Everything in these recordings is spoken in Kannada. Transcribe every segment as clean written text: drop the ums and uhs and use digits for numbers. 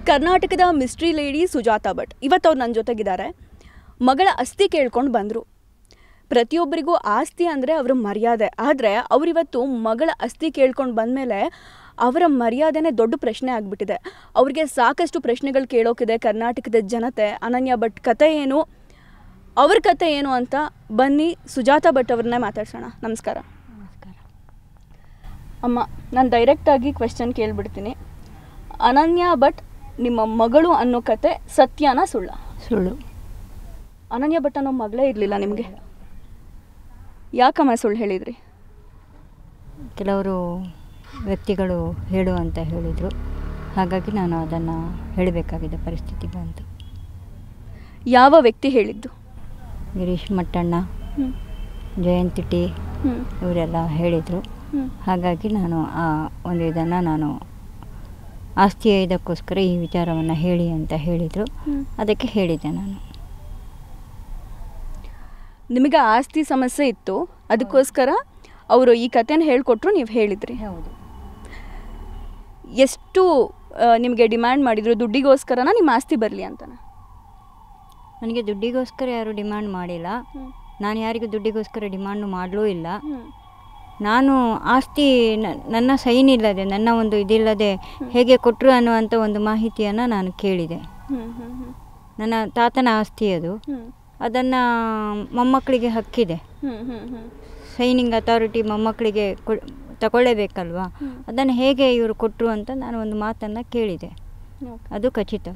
ಕರ್ನಾಟಕದ ಮಿಸ್ಟ್ರಿ ಲೇಡಿ ಸುಜಾತಾ ಭಟ್ ಇವತ್ತು ಅವ್ರು ನನ್ನ ಜೊತೆಗಿದ್ದಾರೆ. ಮಗಳ ಅಸ್ತಿ ಕೇಳ್ಕೊಂಡು ಬಂದರು. ಪ್ರತಿಯೊಬ್ಬರಿಗೂ ಆಸ್ತಿ ಅಂದರೆ ಅವರ ಮರ್ಯಾದೆ. ಆದರೆ ಅವರಿವತ್ತು ಮಗಳ ಅಸ್ತಿ ಕೇಳ್ಕೊಂಡು ಬಂದಮೇಲೆ ಅವರ ಮರ್ಯಾದೆನೇ ದೊಡ್ಡ ಪ್ರಶ್ನೆ ಆಗಿಬಿಟ್ಟಿದೆ. ಅವ್ರಿಗೆ ಸಾಕಷ್ಟು ಪ್ರಶ್ನೆಗಳು ಕೇಳೋಕಿದೆ ಕರ್ನಾಟಕದ ಜನತೆ. ಅನನ್ಯ ಭಟ್ ಕತೆ ಏನು, ಅವ್ರ ಕತೆ ಏನು ಅಂತ ಬನ್ನಿ ಸುಜಾತಾ ಭಟ್ ಅವ್ರನ್ನೇ ಮಾತಾಡ್ಸೋಣ. ನಮಸ್ಕಾರ. ನಮಸ್ಕಾರ ಅಮ್ಮ, ನಾನು ಡೈರೆಕ್ಟಾಗಿ ಕ್ವೆಶ್ಚನ್ ಕೇಳಿಬಿಡ್ತೀನಿ. ಅನನ್ಯ ಭಟ್ ನಿಮ್ಮ ಮಗಳು ಅನ್ನೋ ಕತೆ ಸತ್ಯನಾ ಸುಳ್ಳ? ಸುಳ್ಳು. ಅನನ್ಯ ಭಟ್ ಅನ್ನೋ ಮಗಳೇ ಇರಲಿಲ್ಲ ನಿಮಗೆ? ಯಾಕಮ್ಮ ಸುಳ್ಳು ಹೇಳಿದ್ರಿ? ಕೆಲವರು ವ್ಯಕ್ತಿಗಳು ಹೇಳು ಅಂತ ಹೇಳಿದರು, ಹಾಗಾಗಿ ನಾನು ಅದನ್ನು ಹೇಳಬೇಕಾಗಿದ್ದ ಪರಿಸ್ಥಿತಿ ಬಂತು. ಯಾವ ವ್ಯಕ್ತಿ ಹೇಳಿದ್ದು? ಗಿರೀಶ್ ಮಟ್ಟಣ್ಣ, ಜಯಂತಿ ಟಿ ಇವರೆಲ್ಲ ಹೇಳಿದರು. ಹಾಗಾಗಿ ನಾನು ಆ ಒಂದು ಇದನ್ನು ನಾನು ಆಸ್ತಿಯ ಇದಕ್ಕೋಸ್ಕರ ಈ ವಿಚಾರವನ್ನು ಹೇಳಿ ಅಂತ ಹೇಳಿದರು, ಅದಕ್ಕೆ ಹೇಳಿದ್ದೆ ನಾನು. ನಿಮಗೆ ಆಸ್ತಿ ಸಮಸ್ಯೆ ಇತ್ತು, ಅದಕ್ಕೋಸ್ಕರ ಅವರು ಈ ಕಥೆನ ಹೇಳಿಕೊಟ್ರು, ನೀವು ಹೇಳಿದ್ರಿ. ಹೌದು. ಎಷ್ಟು ನಿಮಗೆ ಡಿಮ್ಯಾಂಡ್ ಮಾಡಿದ್ರು? ದುಡ್ಡಿಗೋಸ್ಕರನ ನಿಮ್ಮ ಆಸ್ತಿ ಬರಲಿ ಅಂತನ? ನನಗೆ ದುಡ್ಡಿಗೋಸ್ಕರ ಯಾರೂ ಡಿಮ್ಯಾಂಡ್ ಮಾಡಿಲ್ಲ. ನಾನು ಯಾರಿಗೂ ದುಡ್ಡಿಗೋಸ್ಕರ ಡಿಮ್ಯಾಂಡು ಮಾಡಲೂ ಇಲ್ಲ. ನಾನು ಆಸ್ತಿ ನನ್ನ ಸೈನ್ ಇಲ್ಲದೆ, ನನ್ನ ಒಂದು ಇದಿಲ್ಲದೆ ಹೇಗೆ ಕೊಟ್ಟರು ಅನ್ನುವಂಥ ಒಂದು ಮಾಹಿತಿಯನ್ನು ನಾನು ಕೇಳಿದೆ. ನನ್ನ ತಾತನ ಆಸ್ತಿ ಅದು, ಅದನ್ನು ಮೊಮ್ಮಕ್ಕಳಿಗೆ ಹಕ್ಕಿದೆ. ಸೈನಿಂಗ್ ಅಥಾರಿಟಿ ಮೊಮ್ಮಕ್ಕಳಿಗೆ ತಗೊಳ್ಳೇಬೇಕಲ್ವಾ, ಅದನ್ನು ಹೇಗೆ ಇವರು ಕೊಟ್ಟರು ಅಂತ ನಾನು ಒಂದು ಮಾತನ್ನು ಕೇಳಿದೆ. ಅದು ಖಚಿತ.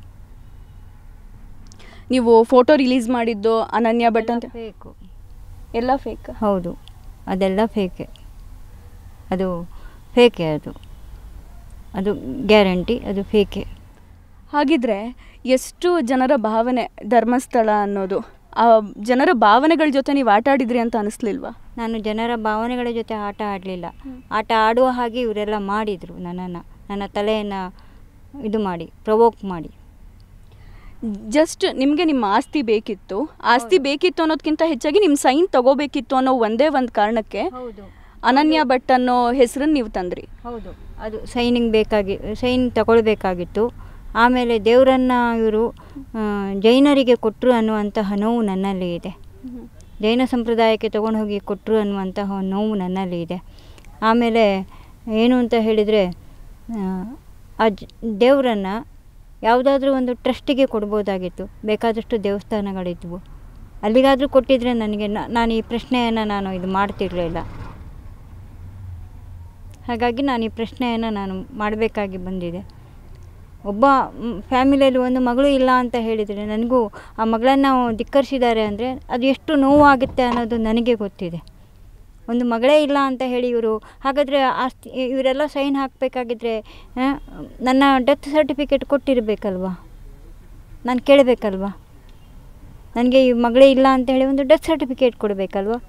ನೀವು ಫೋಟೋ ರಿಲೀಸ್ ಮಾಡಿದ್ದು ಅನನ್ಯ ಭಟ್ ಅಂತ? ಫೇಕು. ಎಲ್ಲ ಫೇಕ್? ಹೌದು, ಅದೆಲ್ಲ ಫೇಕೆ. ಅದು ಫೇಕೆ, ಅದು ಗ್ಯಾರಂಟಿ, ಅದು ಫೇಕೆ. ಹಾಗಿದ್ರೆ ಎಷ್ಟು ಜನರ ಭಾವನೆ ಧರ್ಮಸ್ಥಳ ಅನ್ನೋದು, ಆ ಜನರ ಭಾವನೆಗಳ ಜೊತೆ ನೀವು ಆಟ ಆಡಿದ್ರಿ ಅಂತ ಅನಿಸ್ಲಿಲ್ವಾ? ನಾನು ಜನರ ಭಾವನೆಗಳ ಜೊತೆ ಆಟ ಆಡಲಿಲ್ಲ. ಆಟ ಆಡುವ ಹಾಗೆ ಇವರೆಲ್ಲ ಮಾಡಿದರು ನನ್ನನ್ನು, ನನ್ನ ತಲೆಯನ್ನು ಇದು ಮಾಡಿ, ಪ್ರವೋಕ್ ಮಾಡಿ. ಜಸ್ಟ್ ನಿಮಗೆ ನಿಮ್ಮ ಆಸ್ತಿ ಬೇಕಿತ್ತು, ಆಸ್ತಿ ಬೇಕಿತ್ತು ಅನ್ನೋದಕ್ಕಿಂತ ಹೆಚ್ಚಾಗಿ ನಿಮ್ಮ ಸೈನ್ ತಗೋಬೇಕಿತ್ತು ಅನ್ನೋ ಒಂದೇ ಒಂದು ಕಾರಣಕ್ಕೆ ಅನನ್ಯ ಭಟ್ ಅನ್ನೋ ಹೆಸರನ್ನು ನೀವು ತಂದ್ರಿ. ಹೌದು, ಅದು ಸೈನ್ ತಗೊಳ್ಬೇಕಾಗಿತ್ತು. ಆಮೇಲೆ ದೇವರನ್ನು ಇವರು ಜೈನರಿಗೆ ಕೊಟ್ಟರು ಅನ್ನುವಂತಹ ನೋವು ನನ್ನಲ್ಲಿ ಇದೆ. ಜೈನ ಸಂಪ್ರದಾಯಕ್ಕೆ ತೊಗೊಂಡು ಹೋಗಿ ಕೊಟ್ಟರು ಅನ್ನುವಂತಹ ನೋವು ನನ್ನಲ್ಲಿ ಇದೆ. ಆಮೇಲೆ ಏನು ಅಂತ ಹೇಳಿದರೆ, ಆ ದೇವರನ್ನು ಯಾವುದಾದ್ರೂ ಒಂದು ಟ್ರಸ್ಟಿಗೆ ಕೊಡ್ಬೋದಾಗಿತ್ತು. ಬೇಕಾದಷ್ಟು ದೇವಸ್ಥಾನಗಳಿದ್ವು, ಅಲ್ಲಿಗಾದರೂ ಕೊಟ್ಟಿದ್ರೆ ನನಗೆ ನಾನು ಈ ಪ್ರಶ್ನೆಯನ್ನು ನಾನು ಇದು ಮಾಡ್ತಿರಲಿಲ್ಲ. ಹಾಗಾಗಿ ನಾನು ಈ ಪ್ರಶ್ನೆಯನ್ನು ನಾನು ಮಾಡಬೇಕಾಗಿ ಬಂದಿದೆ. ಒಬ್ಬ ಫ್ಯಾಮಿಲಿಯಲ್ಲಿ ಒಂದು ಮಗಳು ಇಲ್ಲ ಅಂತ ಹೇಳಿದರೆ, ನನಗೂ ಆ ಮಗಳನ್ನು ಧಿಕ್ಕರಿಸಿದ್ದಾರೆ ಅಂದರೆ ಅದು ಎಷ್ಟು ನೋವಾಗುತ್ತೆ ಅನ್ನೋದು ನನಗೆ ಗೊತ್ತಿದೆ. ಒಂದು ಮಗಳೇ ಇಲ್ಲ ಅಂತ ಹೇಳಿ ಇವರು, ಹಾಗಾದರೆ ಆಸ್ತಿ ಇವರೆಲ್ಲ ಸೈನ್ ಹಾಕಬೇಕಾಗಿದ್ರೆ ನನ್ನ ಡೆತ್ ಸರ್ಟಿಫಿಕೇಟ್ ಕೊಟ್ಟಿರಬೇಕಲ್ವಾ, ನಾನು ಕೇಳಬೇಕಲ್ವಾ. ನನಗೆ ಈ ಮಗಳೇ ಇಲ್ಲ ಅಂತ ಹೇಳಿ ಒಂದು ಡೆತ್ ಸರ್ಟಿಫಿಕೇಟ್ ಕೊಡಬೇಕಲ್ವಾ.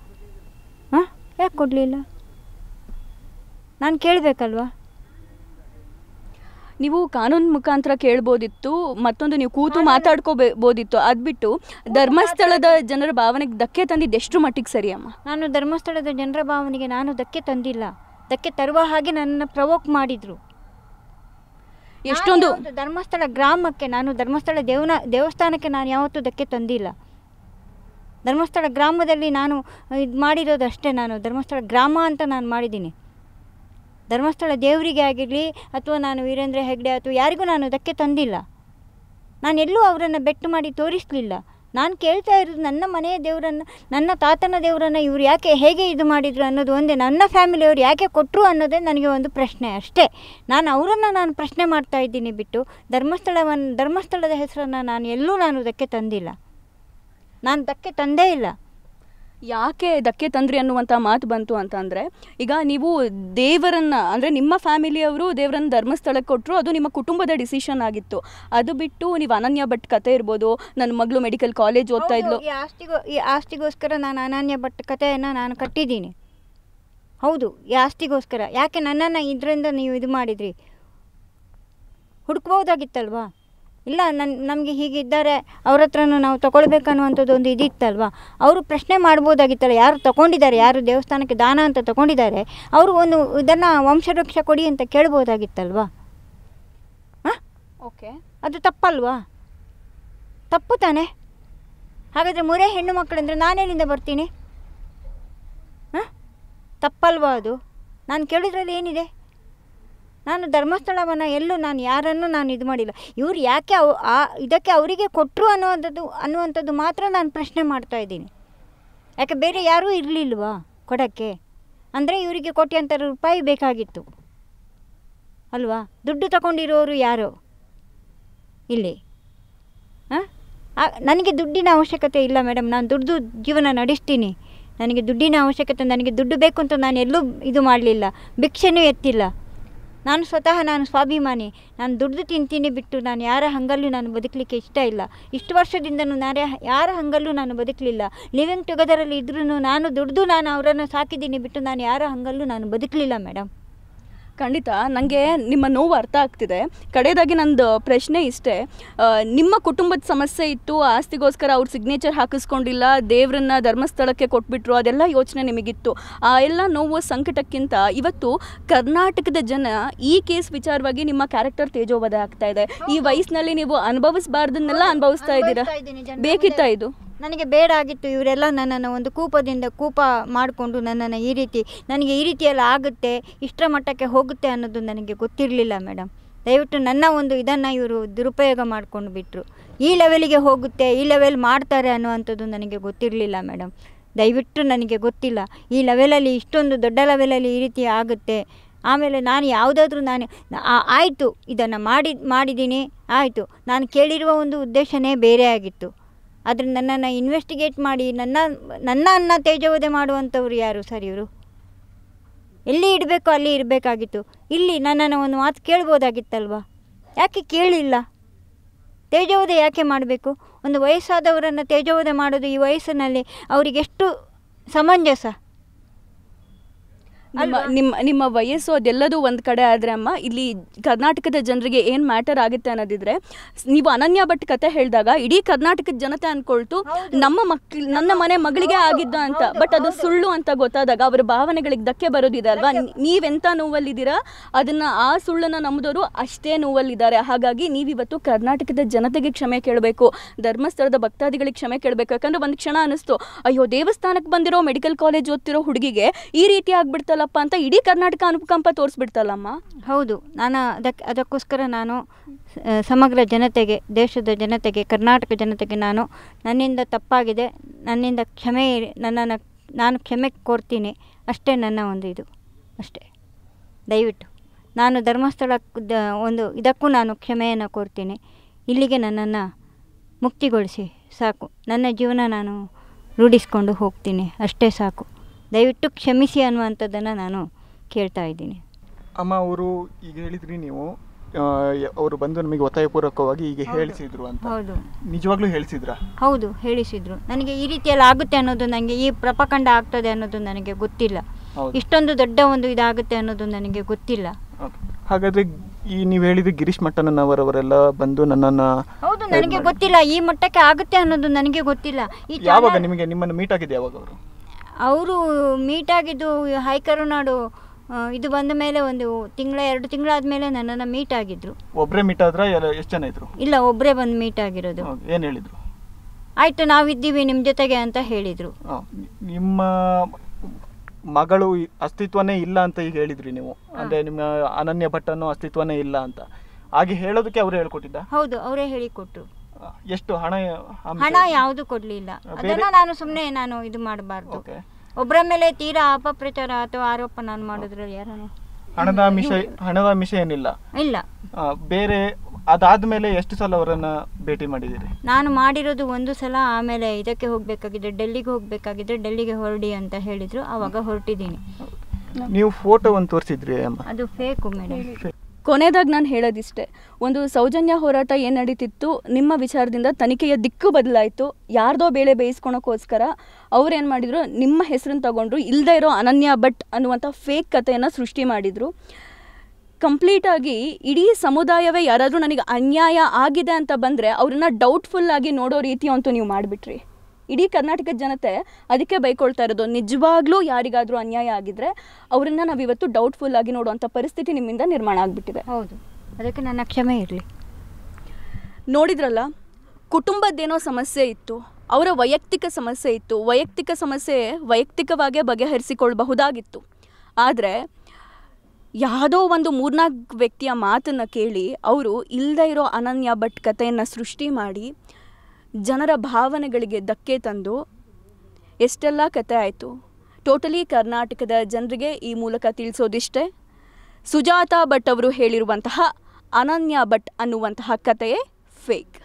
ಯಾಕೆ ಕೊಡಲಿಲ್ಲ? ನಾನು ಕೇಳಬೇಕಲ್ವಾ. ನೀವು ಕಾನೂನು ಮುಖಾಂತರ ಕೇಳ್ಬೋದಿತ್ತು, ಮತ್ತೊಂದು ನೀವು ಕೂತು ಮಾತಾಡ್ಕೋಬೋದಿತ್ತು. ಅದ್ಬಿಟ್ಟು ಧರ್ಮಸ್ಥಳದ ಜನರ ಭಾವನೆಗೆ ಧಕ್ಕೆ ತಂದಿದ್ದು ಎಷ್ಟು ಮಟ್ಟಿಗೆ ಸರಿ ಅಮ್ಮ? ನಾನು ಧರ್ಮಸ್ಥಳದ ಜನರ ಭಾವನೆಗೆ ನಾನು ಧಕ್ಕೆ ತಂದಿಲ್ಲ. ಧಕ್ಕೆ ತರುವ ಹಾಗೆ ನನ್ನನ್ನು ಪ್ರವೋಕ್ ಮಾಡಿದರು. ಎಷ್ಟೊಂದು ಧರ್ಮಸ್ಥಳ ಗ್ರಾಮಕ್ಕೆ, ನಾನು ಧರ್ಮಸ್ಥಳ ದೇವಸ್ಥಾನಕ್ಕೆ ನಾನು ಯಾವತ್ತೂ ಧಕ್ಕೆ ತಂದಿಲ್ಲ. ಧರ್ಮಸ್ಥಳ ಗ್ರಾಮದಲ್ಲಿ ನಾನು ಇದು ಮಾಡಿರೋದು ಅಷ್ಟೇ. ನಾನು ಧರ್ಮಸ್ಥಳ ಗ್ರಾಮ ಅಂತ ನಾನು ಮಾಡಿದ್ದೀನಿ. ಧರ್ಮಸ್ಥಳ ದೇವರಿಗೆ ಆಗಿರಲಿ ಅಥವಾ ನಾನು ವೀರೇಂದ್ರ ಹೆಗ್ಡೆ ಅಥವಾ ಯಾರಿಗೂ ನಾನು ಧಕ್ಕೆ ತಂದಿಲ್ಲ. ನಾನು ಎಲ್ಲೂ ಅವರನ್ನು ಬೆಟ್ಟು ಮಾಡಿ ತೋರಿಸಲಿಲ್ಲ. ನಾನು ಕೇಳ್ತಾ ಇರೋದು ನನ್ನ ಮನೆಯ ದೇವರನ್ನು, ನನ್ನ ತಾತನ ದೇವರನ್ನು ಇವರು ಯಾಕೆ ಹೇಗೆ ಇದು ಮಾಡಿದರು ಅನ್ನೋದು ಒಂದೇ. ನನ್ನ ಫ್ಯಾಮಿಲಿಯವರು ಯಾಕೆ ಕೊಟ್ಟರು ಅನ್ನೋದೇ ನನಗೆ ಒಂದು ಪ್ರಶ್ನೆ ಅಷ್ಟೇ. ನಾನು ಅವರನ್ನು ನಾನು ಪ್ರಶ್ನೆ ಮಾಡ್ತಾ ಇದ್ದೀನಿ ಬಿಟ್ಟು ಧರ್ಮಸ್ಥಳದ ಹೆಸರನ್ನು ನಾನು ಎಲ್ಲೂ ನಾನು ಧಕ್ಕೆ ತಂದಿಲ್ಲ. ನಾನು ಧಕ್ಕೆ ತಂದೇ ಇಲ್ಲ. ಯಾಕೆ ಧಕ್ಕೆ ತಂದ್ರಿ ಅನ್ನುವಂಥ ಮಾತು ಬಂತು ಅಂತ ಅಂದರೆ, ಈಗ ನೀವು ದೇವರನ್ನು ಅಂದರೆ ನಿಮ್ಮ ಫ್ಯಾಮಿಲಿಯವರು ದೇವರನ್ನು ಧರ್ಮಸ್ಥಳಕ್ಕೆ ಕೊಟ್ಟರು, ಅದು ನಿಮ್ಮ ಕುಟುಂಬದ ಡಿಸಿಷನ್ ಆಗಿತ್ತು. ಅದು ಬಿಟ್ಟು ನೀವು ಅನನ್ಯ ಭಟ್ ಕತೆ ಇರ್ಬೋದು, ನನ್ನ ಮಗಳು ಮೆಡಿಕಲ್ ಕಾಲೇಜ್ ಓದ್ತಾ ಇದ್ಲು, ಈ ಆಸ್ತಿಗೋಸ್ಕರ ನಾನು ಅನನ್ಯ ಭಟ್ ಕಥೆಯನ್ನು ನಾನು ಕಟ್ಟಿದ್ದೀನಿ. ಹೌದು, ಈ ಆಸ್ತಿಗೋಸ್ಕರ. ಯಾಕೆ ನನ್ನನ್ನು ಇದರಿಂದ ನೀವು ಇದು ಮಾಡಿದ್ರಿ? ಹುಡುಕ್ಬೋದಾಗಿತ್ತಲ್ವಾ. ಇಲ್ಲ ನಮಗೆ ಹೀಗಿದ್ದಾರೆ, ಅವ್ರ ಹತ್ರನೂ ನಾವು ತೊಗೊಳ್ಬೇಕನ್ನುವಂಥದ್ದು ಒಂದು ಇದಿತ್ತಲ್ವ. ಅವರು ಪ್ರಶ್ನೆ ಮಾಡ್ಬೋದಾಗಿತ್ತಲ್ಲ, ಯಾರು ತೊಗೊಂಡಿದ್ದಾರೆ, ಯಾರು ದೇವಸ್ಥಾನಕ್ಕೆ ದಾನ ಅಂತ ತೊಗೊಂಡಿದ್ದಾರೆ, ಅವರು ಒಂದು ಇದನ್ನು ವಂಶವೃಕ್ಷ ಕೊಡಿ ಅಂತ ಕೇಳ್ಬೋದಾಗಿತ್ತಲ್ವ. ಓಕೆ. ಅದು ತಪ್ಪಲ್ವಾ? ತಪ್ಪು ತಾನೇ? ಹಾಗಾದರೆ 3 ಹೆಣ್ಣು ಮಕ್ಕಳಂದರೆ ನಾನೆಲ್ಲಿಂದ ಬರ್ತೀನಿ? ಹಾಂ, ತಪ್ಪಲ್ವಾ ಅದು? ನಾನು ಕೇಳಿದ್ರಲ್ಲಿ ಏನಿದೆ? ನಾನು ಧರ್ಮಸ್ಥಳವನ್ನು ಎಲ್ಲೂ ನಾನು ಯಾರನ್ನು ನಾನು ಇದು ಮಾಡಿಲ್ಲ. ಇವ್ರು ಯಾಕೆ ಇದಕ್ಕೆ ಅವರಿಗೆ ಕೊಟ್ಟರು ಅನ್ನುವಂಥದ್ದು ಮಾತ್ರ ನಾನು ಪ್ರಶ್ನೆ ಮಾಡ್ತಾಯಿದ್ದೀನಿ. ಯಾಕೆ ಬೇರೆ ಯಾರೂ ಇರಲಿಲ್ವಾ ಕೊಡೋಕ್ಕೆ? ಅಂದರೆ ಇವರಿಗೆ ಕೋಟ್ಯಾಂತರ ರೂಪಾಯಿ ಬೇಕಾಗಿತ್ತು ಅಲ್ವಾ? ದುಡ್ಡು ತಗೊಂಡಿರೋರು ಯಾರು ಇಲ್ಲಿ? ಹಾಂ, ನನಗೆ ದುಡ್ಡಿನ ಅವಶ್ಯಕತೆ ಇಲ್ಲ ಮೇಡಮ್. ನಾನು ದುಡ್ಡು ಜೀವನ ನಡೆಸ್ತೀನಿ. ನನಗೆ ದುಡ್ಡಿನ ಅವಶ್ಯಕತೆ, ನನಗೆ ದುಡ್ಡು ಬೇಕು ಅಂತ ನಾನು ಎಲ್ಲೂ ಇದು ಮಾಡಲಿಲ್ಲ, ಭಿಕ್ಷೆನೂ ಎತ್ತಿಲ್ಲ. ನಾನು ಸ್ವತಃ ನಾನು ಸ್ವಾಭಿಮಾನಿ. ನಾನು ದುಡ್ದು ತಿಂತೀನಿ ಬಿಟ್ಟು ನಾನು ಯಾರ ಹಂಗಲ್ಲೂ ನಾನು ಬದುಕಲಿಕ್ಕೆ ಇಷ್ಟ ಇಲ್ಲ. ಇಷ್ಟು ವರ್ಷದಿಂದನೂ ಯಾರ ಹಂಗಲ್ಲೂ ನಾನು ಬದುಕಲಿಲ್ಲ. ಲಿವಿಂಗ್ ಟುಗೆದರಲ್ಲಿ ಇದ್ರೂ ನಾನು ದುಡ್ದು ನಾನು ಅವರನ್ನು ಸಾಕಿದ್ದೀನಿ ಬಿಟ್ಟು ನಾನು ಯಾರ ಹಂಗಲ್ಲೂ ನಾನು ಬದುಕಲಿಲ್ಲ ಮೇಡಮ್. ಖಂಡಿತ ನನಗೆ ನಿಮ್ಮ ನೋವು ಅರ್ಥ ಆಗ್ತಿದೆ. ಕಡೆಯದಾಗಿ ನಂದು ಪ್ರಶ್ನೆ ಇಷ್ಟೇ, ನಿಮ್ಮ ಕುಟುಂಬದ ಸಮಸ್ಯೆ ಇತ್ತು, ಆಸ್ತಿಗೋಸ್ಕರ ಅವ್ರ ಸಿಗ್ನೇಚರ್ ಹಾಕಿಸ್ಕೊಂಡಿಲ್ಲ, ದೇವ್ರನ್ನ ಧರ್ಮಸ್ಥಳಕ್ಕೆ ಕೊಟ್ಬಿಟ್ರು, ಅದೆಲ್ಲ ಯೋಚನೆ ನಿಮಗಿತ್ತು. ಆ ಎಲ್ಲ ನೋವು ಸಂಕಟಕ್ಕಿಂತ ಇವತ್ತು ಕರ್ನಾಟಕದ ಜನ ಈ ಕೇಸ್ ವಿಚಾರವಾಗಿ ನಿಮ್ಮ ಕ್ಯಾರೆಕ್ಟರ್ ತೇಜೋವಧ ಆಗ್ತಾ ಇದೆ. ಈ ವಯಸ್ಸಿನಲ್ಲಿ ನೀವು ಅನುಭವಿಸಬಾರ್ದನ್ನೆಲ್ಲ ಅನುಭವಿಸ್ತಾ ಇದ್ದೀರಾ. ಬೇಕಿತ್ತಾ ಇದು? ನನಗೆ ಬೇಡ ಆಗಿತ್ತು. ಇವರೆಲ್ಲ ನನ್ನನ್ನು ಒಂದು ಕೋಪ ಮಾಡಿಕೊಂಡು ನನ್ನನ್ನು ನನಗೆ ಈ ರೀತಿಯೆಲ್ಲ ಆಗುತ್ತೆ, ಇಷ್ಟರ ಮಟ್ಟಕ್ಕೆ ಹೋಗುತ್ತೆ ಅನ್ನೋದು ನನಗೆ ಗೊತ್ತಿರಲಿಲ್ಲ ಮೇಡಮ್. ದಯವಿಟ್ಟು ನನ್ನ ಒಂದು ಇದನ್ನು ಇವರು ದುರುಪಯೋಗ ಮಾಡಿಕೊಂಡು ಬಿಟ್ಟರು. ಈ ಲೆವೆಲಿಗೆ ಹೋಗುತ್ತೆ, ಈ ಲೆವೆಲ್ ಮಾಡ್ತಾರೆ ಅನ್ನುವಂಥದ್ದು ನನಗೆ ಗೊತ್ತಿರಲಿಲ್ಲ ಮೇಡಮ್. ದಯವಿಟ್ಟು ನನಗೆ ಗೊತ್ತಿಲ್ಲ ಈ ಲೆವೆಲಲ್ಲಿ, ಇಷ್ಟೊಂದು ದೊಡ್ಡ ಲೆವೆಲಲ್ಲಿ ಈ ರೀತಿ ಆಗುತ್ತೆ. ಆಮೇಲೆ ನಾನು ಯಾವುದಾದ್ರೂ ಆಯಿತು ಇದನ್ನು ಮಾಡಿದ್ದೀನಿ, ಆಯಿತು, ನಾನು ಕೇಳಿರುವ ಒಂದು ಉದ್ದೇಶನೇ ಬೇರೆ ಆಗಿತ್ತು. ಆದರೆ ನನ್ನನ್ನು ಇನ್ವೆಸ್ಟಿಗೇಟ್ ಮಾಡಿ ನನ್ನ ತೇಜೋವಧೆ ಮಾಡುವಂಥವ್ರು ಯಾರು ಸರ್? ಇವರು ಎಲ್ಲಿ ಇಡಬೇಕು ಅಲ್ಲಿ ಇರಬೇಕಾಗಿತ್ತು. ಇಲ್ಲಿ ನನ್ನನ್ನು ಒಂದು ಮಾತು ಕೇಳ್ಬೋದಾಗಿತ್ತಲ್ವ? ಯಾಕೆ ಕೇಳಿಲ್ಲ? ತೇಜೋವಧೆ ಯಾಕೆ ಮಾಡಬೇಕು? ಒಂದು ವಯಸ್ಸಾದವರನ್ನು ತೇಜೋವಧೆ ಮಾಡೋದು ಈ ವಯಸ್ಸಿನಲ್ಲಿ ಅವರಿಗೆಷ್ಟು ಸಮಂಜಸ? ನಿಮ್ಮ ವಯಸ್ಸು ಅದೆಲ್ಲದೂ ಒಂದು ಕಡೆ ಆದರೆ ಅಮ್ಮ, ಇಲ್ಲಿ ಕರ್ನಾಟಕದ ಜನರಿಗೆ ಏನು ಮ್ಯಾಟರ್ ಆಗುತ್ತೆ ಅನ್ನೋದಿದ್ರೆ, ನೀವು ಅನನ್ಯ ಭಟ್ ಕತೆ ಹೇಳಿದಾಗ ಇಡೀ ಕರ್ನಾಟಕದ ಜನತೆ ಅಂದ್ಕೊಳ್ತು ನನ್ನ ಮನೆ ಮಗಳಿಗೆ ಆಗಿದ್ದ ಅಂತ. ಬಟ್ ಅದು ಸುಳ್ಳು ಅಂತ ಗೊತ್ತಾದಾಗ ಅವರ ಭಾವನೆಗಳಿಗೆ ಧಕ್ಕೆ ಬರೋದಿದೆ ಅಲ್ವಾ? ನೀವೆಂಥ ನೋವಲ್ಲಿದ್ದೀರಾ, ಆ ಸುಳ್ಳನ್ನು ನಂಬಿದವರು ಅಷ್ಟೇ ನೋವಲ್ಲಿದ್ದಾರೆ. ಹಾಗಾಗಿ ನೀವಿವತ್ತು ಕರ್ನಾಟಕದ ಜನತೆಗೆ ಕ್ಷಮೆ ಕೇಳಬೇಕು, ಧರ್ಮಸ್ಥಳದ ಭಕ್ತಾದಿಗಳಿಗೆ ಕ್ಷಮೆ ಕೇಳಬೇಕು. ಯಾಕಂದ್ರೆ ಒಂದು ಕ್ಷಣ ಅನಿಸ್ತು, ಅಯ್ಯೋ ದೇವಸ್ಥಾನಕ್ಕೆ ಬಂದಿರೋ ಮೆಡಿಕಲ್ ಕಾಲೇಜ್ ಓದ್ತಿರೋ ಹುಡುಗಿಗೆ ಈ ರೀತಿ ಆಗ್ಬಿಡ್ತಲ್ಲ ಅಂತ ಇಡೀ ಕರ್ನಾಟಕ ಅನುಕಂಪ ತೋರಿಸ್ಬಿಡ್ತಲ್ಲಮ್ಮ. ಹೌದು, ನಾನು ಅದಕ್ಕೋಸ್ಕರ ನಾನು ಸಮಗ್ರ ಜನತೆಗೆ, ದೇಶದ ಜನತೆಗೆ, ಕರ್ನಾಟಕ ಜನತೆಗೆ ನನ್ನಿಂದ ತಪ್ಪಾಗಿದೆ, ನನ್ನಿಂದ ನಾನು ಕ್ಷಮೆ ಕೋರ್ತೀನಿ. ಅಷ್ಟೇ ನನ್ನ ಒಂದು ಇದು, ಅಷ್ಟೇ. ದಯವಿಟ್ಟು ನಾನು ಧರ್ಮಸ್ಥಳದ ಒಂದು ಇದಕ್ಕೂ ನಾನು ಕ್ಷಮೆಯನ್ನು ಕೋರ್ತೀನಿ. ಇಲ್ಲಿಗೆ ನನ್ನನ್ನು ಮುಕ್ತಿಗೊಳಿಸಿ ಸಾಕು. ನನ್ನ ಜೀವನ ನಾನು ರೂಢಿಸ್ಕೊಂಡು ಹೋಗ್ತೀನಿ, ಅಷ್ಟೇ ಸಾಕು. ದಯವಿಟ್ಟು ಕ್ಷಮಿಸಿ ಅನ್ನುವಂಥದ್ದನ್ನು ನಾನು ಕೇಳ್ತಾ ಇದ್ದೀನಿ. ಅಮ್ಮ, ಅವರು ಈಗ ಹೇಳಿದ್ರಿ ನೀವು, ಅವರು ಬಂದು ನಮಗೆ ಒತ್ತಾಯಪೂರ್ವಕವಾಗಿ ಈಗ ಹೇಳಿಸಿದ್ರು ಅಂತ. ಹೌದು, ನಿಜವಾಗ್ಲೂ ಹೇಳಿಸಿದ್ರಾ? ಹೌದು, ಹೇಳಿಸಿದ್ರು. ನನಗೆ ಈ ರೀತಿಯಲ್ಲಿ ಆಗುತ್ತೆ ಅನ್ನೋದು, ನನಗೆ ಈ ಪ್ರಪಕಂಡ ಆಗ್ತದೆ ಅನ್ನೋದು ನನಗೆ ಗೊತ್ತಿಲ್ಲ. ಇಷ್ಟೊಂದು ದೊಡ್ಡ ಒಂದು ಇದಾಗುತ್ತೆ ಅನ್ನೋದು ನನಗೆ ಗೊತ್ತಿಲ್ಲ. ಹಾಗಾದ್ರೆ ನೀವು ಹೇಳಿದ್ರೆ ಗಿರೀಶ್ ಮಟ್ಟಣ್ಣನವರವರೆಲ್ಲ ಬಂದು ನನ್ನನ್ನು, ಹೌದು, ನನಗೆ ಗೊತ್ತಿಲ್ಲ ಈ ಮಟ್ಟಕ್ಕೆ ಆಗುತ್ತೆ ಅನ್ನೋದು ನನಗೆ ಗೊತ್ತಿಲ್ಲ. ಯಾವಾಗ ನಿಮ್ಮನ್ನು ಮೀಟ್ ಆಗಿದೆ? ಯಾವಾಗ ಅವರು ಮೀಟ್ ಆಗಿದ್ದು ಹೈಕರುನಾಡು ಇದು ಬಂದ ಮೇಲೆ 1 ತಿಂಗಳ 2 ತಿಂಗಳಾದ್ಮೇಲೆ ನನ್ನನ್ನು ಮೀಟ್ ಆಗಿದ್ರು. ಒಬ್ಬರೇ ಮೀಟ್ ಆದ್ರ? ಎಷ್ಟು ಜನ ಇದ್ರು? ಇಲ್ಲ, ಒಬ್ಬರೇ ಬಂದು ಮೀಟ್ ಆಗಿರೋದು. ಏನು ಹೇಳಿದ್ರು? ಆಯ್ತು, ನಾವಿದ್ದೀವಿ ನಿಮ್ಮ ಜೊತೆಗೆ ಅಂತ ಹೇಳಿದ್ರು. ನಿಮ್ಮ ಮಗಳು ಅಸ್ತಿತ್ವನೇ ಇಲ್ಲ ಅಂತ ಈಗ ಹೇಳಿದ್ರಿ ನೀವು, ಅಂದ್ರೆ ನಿಮ್ಮ ಅನನ್ಯ ಭಟ್ ಅನ್ನೋ ಅಸ್ತಿತ್ವನೇ ಇಲ್ಲ ಅಂತ. ಹಾಗೆ ಹೇಳೋದಕ್ಕೆ ಅವರೇ ಹೇಳ್ಕೊಟ್ಟಿದ್ದ? ಹೌದು, ಅವರೇ ಹೇಳಿಕೊಟ್ರು. ಎಷ್ಟು ಹಣ ಯಾವುದು ಕೊಡ್ಲಿಲ್ಲ. ಅದನ್ನ ನಾನು ಸುಮ್ಮನೆ ಇದು ಮಾಡಬಾರ್ದು. ಒಬ್ಬರ ಮೇಲೆ ತೀರಾ ಅಪಪ್ರಚಾರ ಅಥವಾ ಆರೋಪ ನಾನು ಮಾಡಿದ್ರಲ್ಲಿ ಯಾರು ಹಣದ ವಿಷಯ ಏನಿಲ್ಲ. ಇಲ್ಲ, ಬೇರೆ ಅದಾದ್ಮೇಲೆ ಎಷ್ಟು ಸಲ ಅವರನ್ನ ಭೇಟಿ ಮಾಡಿದ್ದೀರಿ? ನಾನು ಮಾಡಿರೋದು 1 ಸಲ. ಆಮೇಲೆ ಇದಕ್ಕೆ ಹೋಗ್ಬೇಕಾಗಿದ್ರೆ, ಡೆಲ್ಲಿಗೆ ಹೋಗ್ಬೇಕಾಗಿದ್ರೆ ಡೆಲ್ಲಿಗೆ ಹೊರಡಿ ಅಂತ ಹೇಳಿದ್ರು, ಅವಾಗ ಹೊರಟಿದ್ದೀನಿ. ನೀವು ಫೋಟೋ ಒಂದು ತೋರಿಸಿದ್ರಿ ಅಮ್ಮ, ಅದು ಫೇಕು ಮೇಡಮ್. ಕೊನೆಯದಾಗಿ ನಾನು ಹೇಳೋದಿಷ್ಟೇ, ಒಂದು ಸೌಜನ್ಯ ಹೋರಾಟ ಏನು ನಡೀತಿತ್ತು, ನಿಮ್ಮ ವಿಚಾರದಿಂದ ತನಿಖೆಯ ದಿಕ್ಕು ಬದಲಾಯಿತು. ಯಾರ್ದೋ ಬೇಳೆ ಬೇಯಿಸ್ಕೊಳೋಕ್ಕೋಸ್ಕರ ಅವ್ರೇನು ಮಾಡಿದ್ರು, ನಿಮ್ಮ ಹೆಸರನ್ನು ತಗೊಂಡ್ರು, ಇಲ್ಲದೇ ಇರೋ ಅನನ್ಯ ಭಟ್ ಅನ್ನುವಂಥ ಫೇಕ್ ಕಥೆಯನ್ನು ಸೃಷ್ಟಿ ಮಾಡಿದರು. ಕಂಪ್ಲೀಟಾಗಿ ಇಡೀ ಸಮುದಾಯವೇ ಯಾರಾದರೂ ನನಗೆ ಅನ್ಯಾಯ ಆಗಿದೆ ಅಂತ ಬಂದರೆ ಅವ್ರನ್ನ ಡೌಟ್ಫುಲ್ಲಾಗಿ ನೋಡೋ ರೀತಿ ಅಂತೂ ನೀವು ಮಾಡಿಬಿಟ್ರಿ. ಇಡೀ ಕರ್ನಾಟಕದ ಜನತೆ ಅದಕ್ಕೆ ಬೈಕೊಳ್ತಾ ಇರೋದು. ನಿಜವಾಗ್ಲೂ ಯಾರಿಗಾದರೂ ಅನ್ಯಾಯ ಆಗಿದ್ರೆ ಅವರನ್ನು ನಾವಿವತ್ತು ಡೌಟ್ಫುಲ್ ಆಗಿ ನೋಡುವಂಥ ಪರಿಸ್ಥಿತಿ ನಿಮ್ಮಿಂದ ನಿರ್ಮಾಣ ಆಗಿಬಿಟ್ಟಿದೆ. ಹೌದು, ಅದಕ್ಕೆ ನನ್ನ ಕ್ಷಮೆ ಇರಲಿ. ನೋಡಿದ್ರಲ್ಲ, ಕುಟುಂಬದ್ದೇನೋ ಸಮಸ್ಯೆ ಇತ್ತು, ಅವರ ವೈಯಕ್ತಿಕ ಸಮಸ್ಯೆ ಇತ್ತು, ವೈಯಕ್ತಿಕವಾಗೇ ಬಗೆಹರಿಸಿಕೊಳ್ಳಬಹುದಾಗಿತ್ತು. ಆದರೆ ಯಾವುದೋ ಒಂದು 3-4 ವ್ಯಕ್ತಿಯ ಮಾತನ್ನು ಕೇಳಿ ಅವರು ಇಲ್ಲದೇ ಇರೋ ಅನನ್ಯ ಭಟ್ ಕಥೆಯನ್ನು ಸೃಷ್ಟಿ ಮಾಡಿ ಜನರ ಭಾವನೆಗಳಿಗೆ ಧಕ್ಕೆ ತಂದು ಎಷ್ಟೆಲ್ಲ ಕತೆ ಆಯಿತು. ಟೋಟಲಿ ಕರ್ನಾಟಕದ ಜನರಿಗೆ ಈ ಮೂಲಕ ತಿಳಿಸೋದಿಷ್ಟೇ, ಸುಜಾತಾ ಭಟ್ ಅವರು ಹೇಳಿರುವಂತಹ ಅನನ್ಯ ಭಟ್ ಅನ್ನುವಂತಹ ಕಥೆಯೇ ಫೇಕ್.